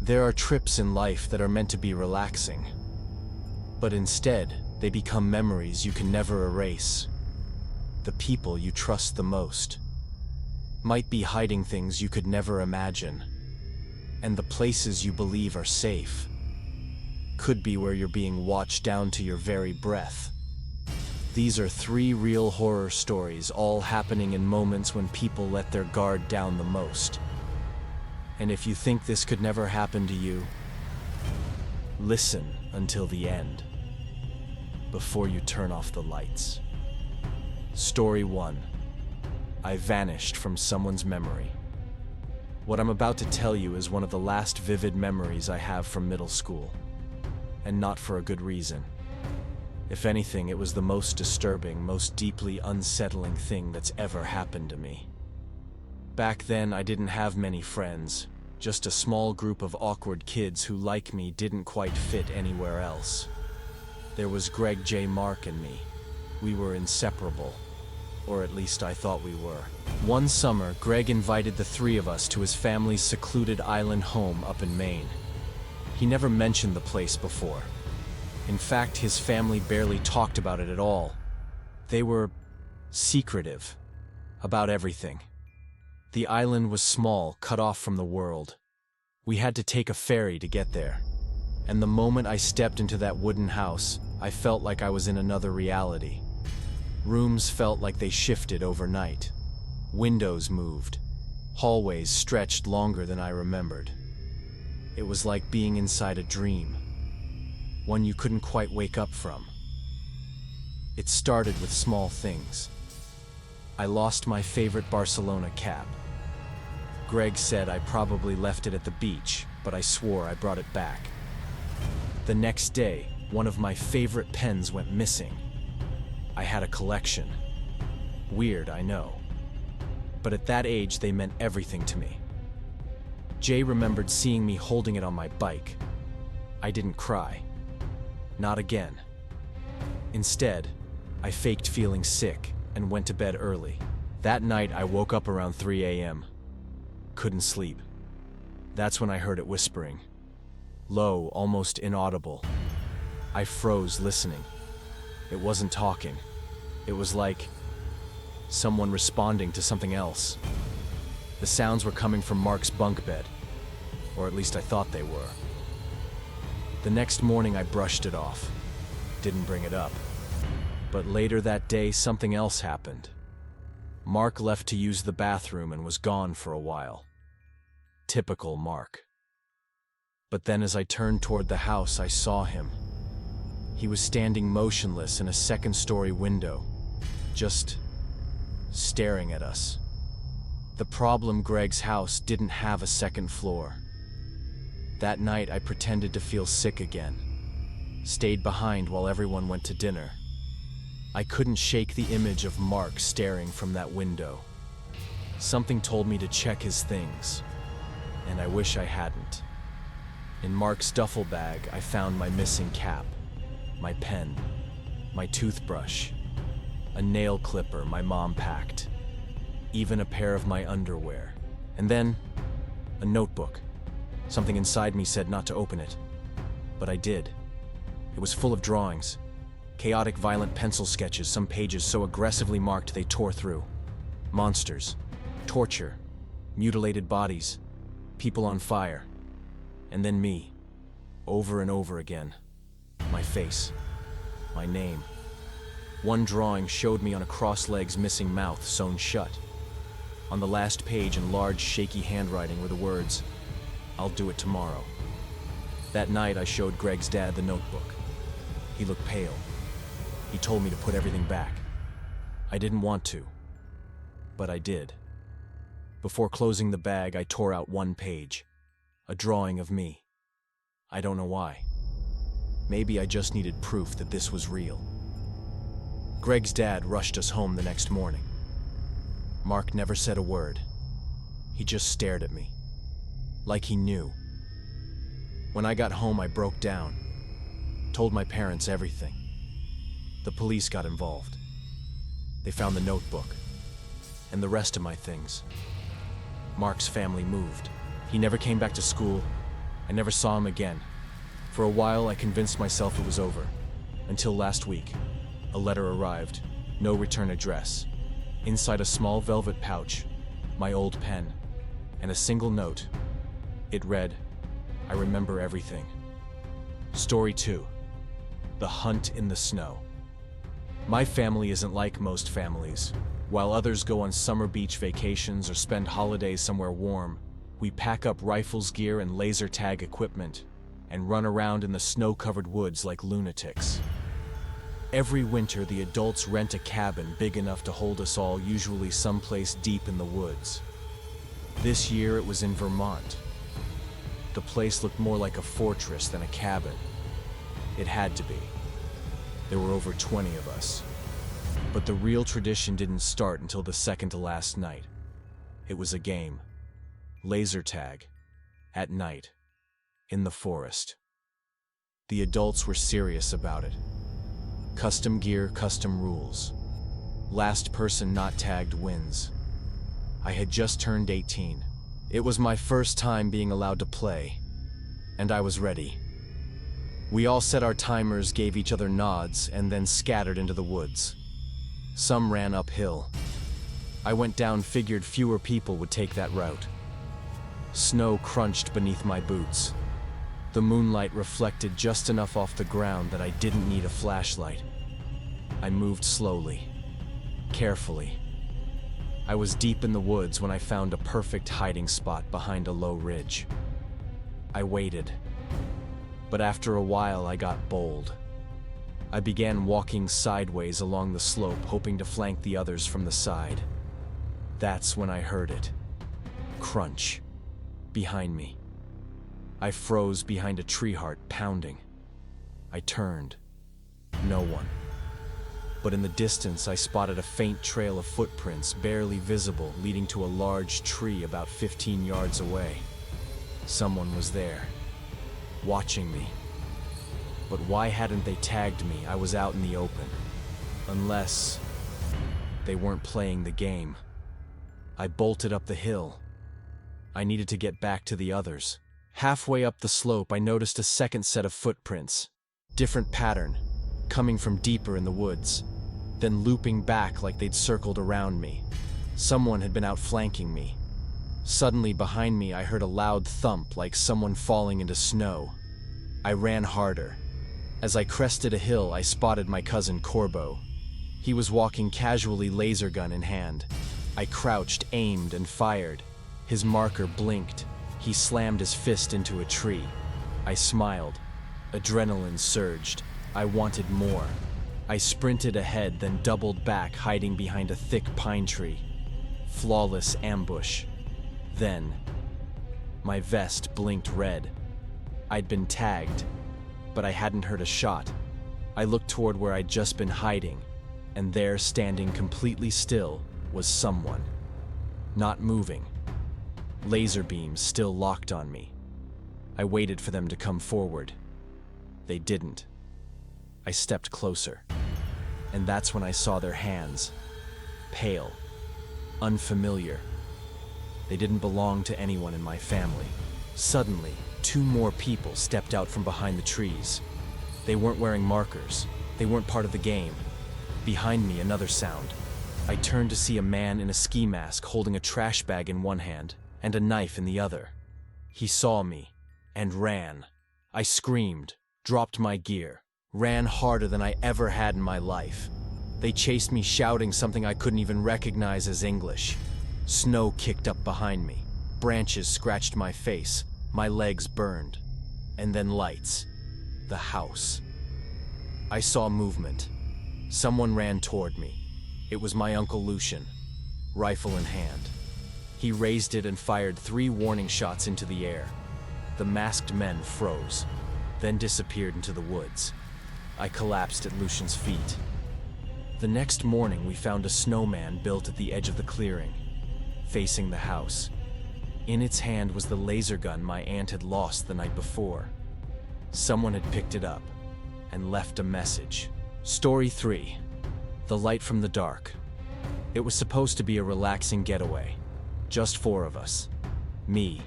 There are trips in life that are meant to be relaxing, but instead, they become memories you can never erase. The people you trust the most might be hiding things you could never imagine, and the places you believe are safe could be where you're being watched down to your very breath. These are 3 real horror stories, all happening in moments when people let their guard down the most. And if you think this could never happen to you, listen until the end, before you turn off the lights. Story 1. I vanished from someone's memory. What I'm about to tell you is one of the last vivid memories I have from middle school, and not for a good reason. If anything, it was the most disturbing, most deeply unsettling thing that's ever happened to me. Back then, I didn't have many friends, just a small group of awkward kids who, like me, didn't quite fit anywhere else. There was Greg, J, Mark, and me. We were inseparable, or at least I thought we were. One summer, Greg invited the 3 of us to his family's secluded island home up in Maine. He never mentioned the place before. In fact, his family barely talked about it at all. They were secretive about everything. The island was small, cut off from the world. We had to take a ferry to get there. And the moment I stepped into that wooden house, I felt like I was in another reality. Rooms felt like they shifted overnight. Windows moved. Hallways stretched longer than I remembered. It was like being inside a dream, one you couldn't quite wake up from. It started with small things. I lost my favorite Barcelona cap. Greg said I probably left it at the beach, but I swore I brought it back. The next day, one of my favorite pens went missing. I had a collection. Weird, I know. But at that age, they meant everything to me. Jay remembered seeing me holding it on my bike. I didn't cry. Not again. Instead, I faked feeling sick and went to bed early. That night, I woke up around 3 a.m. Couldn't sleep. That's when I heard it whispering. Low, almost inaudible. I froze listening. It wasn't talking. It was like someone responding to something else. The sounds were coming from Mark's bunk bed, or at least I thought they were. The next morning I brushed it off, didn't bring it up. But later that day, something else happened. Mark left to use the bathroom and was gone for a while. Typical Mark. But then as I turned toward the house, I saw him. He was standing motionless in a second-story window, just staring at us. The problem, Greg's house didn't have a second floor. That night, I pretended to feel sick again. Stayed behind while everyone went to dinner. I couldn't shake the image of Mark staring from that window. Something told me to check his things, and I wish I hadn't. In Mark's duffel bag, I found my missing cap, my pen, my toothbrush, a nail clipper my mom packed, even a pair of my underwear, and then a notebook. Something inside me said not to open it, but I did. It was full of drawings, chaotic, violent pencil sketches, some pages so aggressively marked they tore through. Monsters, torture, mutilated bodies, people on fire, and then me, over and over again. My face, my name. One drawing showed me on a cross-legs missing mouth sewn shut. On the last page in large, shaky handwriting were the words, "I'll do it tomorrow." That night I showed Greg's dad the notebook. He looked pale. He told me to put everything back. I didn't want to, but I did. Before closing the bag, I tore out one page, a drawing of me. I don't know why. Maybe I just needed proof that this was real. Greg's dad rushed us home the next morning. Mark never said a word. He just stared at me, like he knew. When I got home, I broke down, told my parents everything. The police got involved. They found the notebook and the rest of my things. Mark's family moved. He never came back to school, I never saw him again. For a while, I convinced myself it was over. Until last week, a letter arrived, no return address. Inside a small velvet pouch, my old pen, and a single note. It read, "I remember everything." Story 2. The Hunt in the Snow. My family isn't like most families. While others go on summer beach vacations or spend holidays somewhere warm, we pack up rifles, gear, and laser tag equipment and run around in the snow-covered woods like lunatics. Every winter, the adults rent a cabin big enough to hold us all, usually someplace deep in the woods. This year, it was in Vermont. The place looked more like a fortress than a cabin. It had to be. There were over 20 of us. But the real tradition didn't start until the second to last night. It was a game. Laser tag. At night. In the forest. The adults were serious about it. Custom gear, custom rules. Last person not tagged wins. I had just turned 18. It was my first time being allowed to play, and I was ready. We all set our timers, gave each other nods, and then scattered into the woods. Some ran uphill. I went down, figured fewer people would take that route. Snow crunched beneath my boots. The moonlight reflected just enough off the ground that I didn't need a flashlight. I moved slowly, carefully. I was deep in the woods when I found a perfect hiding spot behind a low ridge. I waited, but after a while I got bold. I began walking sideways along the slope, hoping to flank the others from the side. That's when I heard it. Crunch. Behind me. I froze behind a tree heart, pounding. I turned. No one. But in the distance, I spotted a faint trail of footprints, barely visible, leading to a large tree about 15 yards away. Someone was there, watching me. But why hadn't they tagged me? I was out in the open. Unless they weren't playing the game. I bolted up the hill. I needed to get back to the others. Halfway up the slope, I noticed a second set of footprints. Different pattern, coming from deeper in the woods, then looping back like they'd circled around me. Someone had been outflanking me. Suddenly behind me, I heard a loud thump like someone falling into snow. I ran harder. As I crested a hill, I spotted my cousin Corbo. He was walking casually, laser gun in hand. I crouched, aimed, and fired. His marker blinked. He slammed his fist into a tree. I smiled. Adrenaline surged. I wanted more. I sprinted ahead, then doubled back, hiding behind a thick pine tree. Flawless ambush. Then, my vest blinked red. I'd been tagged, but I hadn't heard a shot. I looked toward where I'd just been hiding, and there, standing completely still, was someone. Not moving. Laser beams still locked on me. I waited for them to come forward. They didn't. I stepped closer, and that's when I saw their hands. Pale. Unfamiliar. They didn't belong to anyone in my family. Suddenly, 2 more people stepped out from behind the trees. They weren't wearing markers. They weren't part of the game. Behind me, another sound. I turned to see a man in a ski mask holding a trash bag in one hand and a knife in the other. He saw me and ran. I screamed, dropped my gear, ran harder than I ever had in my life. They chased me, shouting something I couldn't even recognize as English. Snow kicked up behind me. Branches scratched my face. My legs burned. And then lights. The house. I saw movement. Someone ran toward me. It was my Uncle Lucian, rifle in hand. He raised it and fired 3 warning shots into the air. The masked men froze, then disappeared into the woods. I collapsed at Lucian's feet. The next morning, we found a snowman built at the edge of the clearing, facing the house. In its hand was the laser gun my aunt had lost the night before. Someone had picked it up and left a message. Story 3. The Light from the Dark. It was supposed to be a relaxing getaway. Just 4 of us. Me,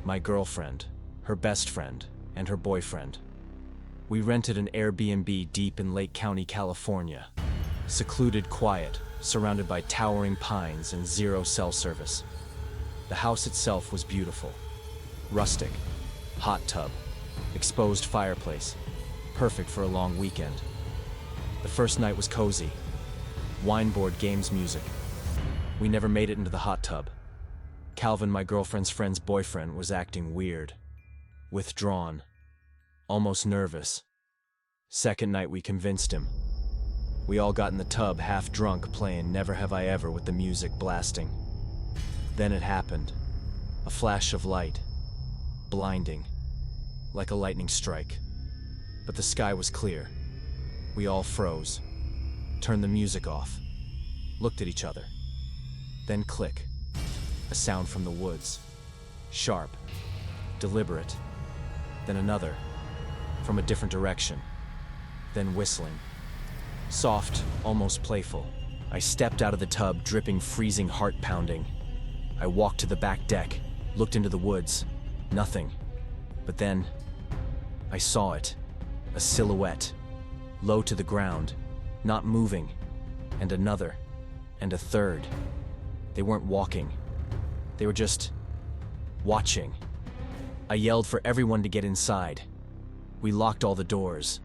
my girlfriend, her best friend, and her boyfriend. We rented an Airbnb deep in Lake County, California. Secluded, quiet, surrounded by towering pines and zero cell service. The house itself was beautiful. Rustic, hot tub, exposed fireplace, perfect for a long weekend. The first night was cozy. Wine board, games, music. We never made it into the hot tub. Calvin, my girlfriend's friend's boyfriend, was acting weird. Withdrawn. Almost nervous. Second night we convinced him. We all got in the tub half drunk playing Never Have I Ever with the music blasting. Then it happened. A flash of light. Blinding. Like a lightning strike. But the sky was clear. We all froze. Turned the music off. Looked at each other. Then click. A sound from the woods. Sharp. Deliberate. Then another. From a different direction. Then whistling. Soft, almost playful. I stepped out of the tub, dripping, freezing, heart pounding. I walked to the back deck, looked into the woods. Nothing. But then, I saw it. A silhouette. Low to the ground. Not moving. And another. And a third. They weren't walking. They were just watching. I yelled for everyone to get inside. We locked all the doors.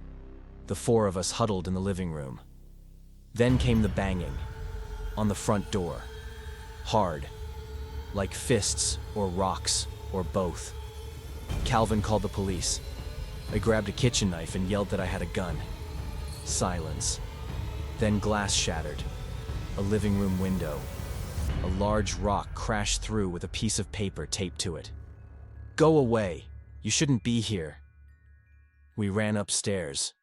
The four of us huddled in the living room. Then came the banging. On the front door. Hard. Like fists or rocks or both. Calvin called the police. I grabbed a kitchen knife and yelled that I had a gun. Silence. Then glass shattered. A living room window. A large rock crashed through with a piece of paper taped to it. "Go away. You shouldn't be here." We ran upstairs,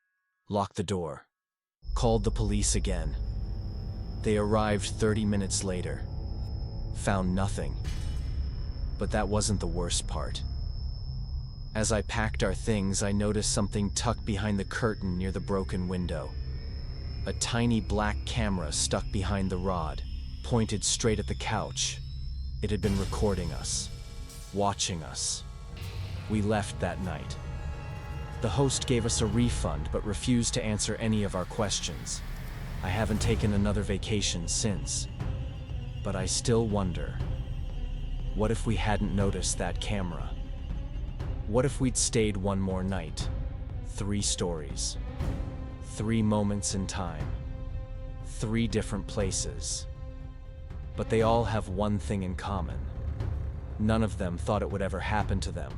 locked the door, called the police again. They arrived 30 minutes later. Found nothing. But that wasn't the worst part. As I packed our things, I noticed something tucked behind the curtain near the broken window. A tiny black camera stuck behind the rod, pointed straight at the couch. It had been recording us, watching us. We left that night. The host gave us a refund but refused to answer any of our questions. I haven't taken another vacation since. But I still wonder, what if we hadn't noticed that camera? What if we'd stayed one more night? 3 stories. 3 moments in time. 3 different places. But they all have one thing in common. None of them thought it would ever happen to them.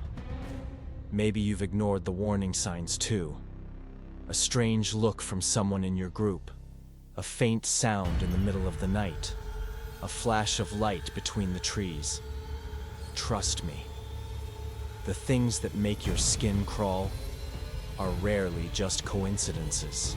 Maybe you've ignored the warning signs too. A strange look from someone in your group. A faint sound in the middle of the night. A flash of light between the trees. Trust me. The things that make your skin crawl are rarely just coincidences.